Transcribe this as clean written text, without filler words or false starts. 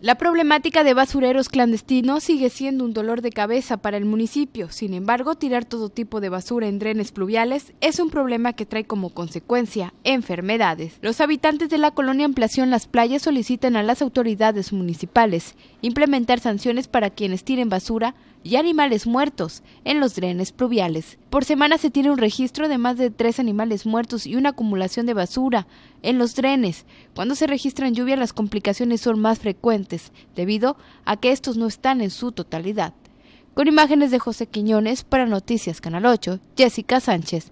La problemática de basureros clandestinos sigue siendo un dolor de cabeza para el municipio. Sin embargo, tirar todo tipo de basura en drenes pluviales es un problema que trae como consecuencia enfermedades. Los habitantes de la colonia Ampliación Las Playas solicitan a las autoridades municipales implementar sanciones para quienes tiren basura y animales muertos en los drenes pluviales. Por semana se tiene un registro de más de 3 animales muertos y una acumulación de basura en los drenes. Cuando se registran lluvias, las complicaciones son más frecuentes, debido a que estos no están en su totalidad. Con imágenes de José Quiñones para Noticias Canal 8, Jessica Sánchez.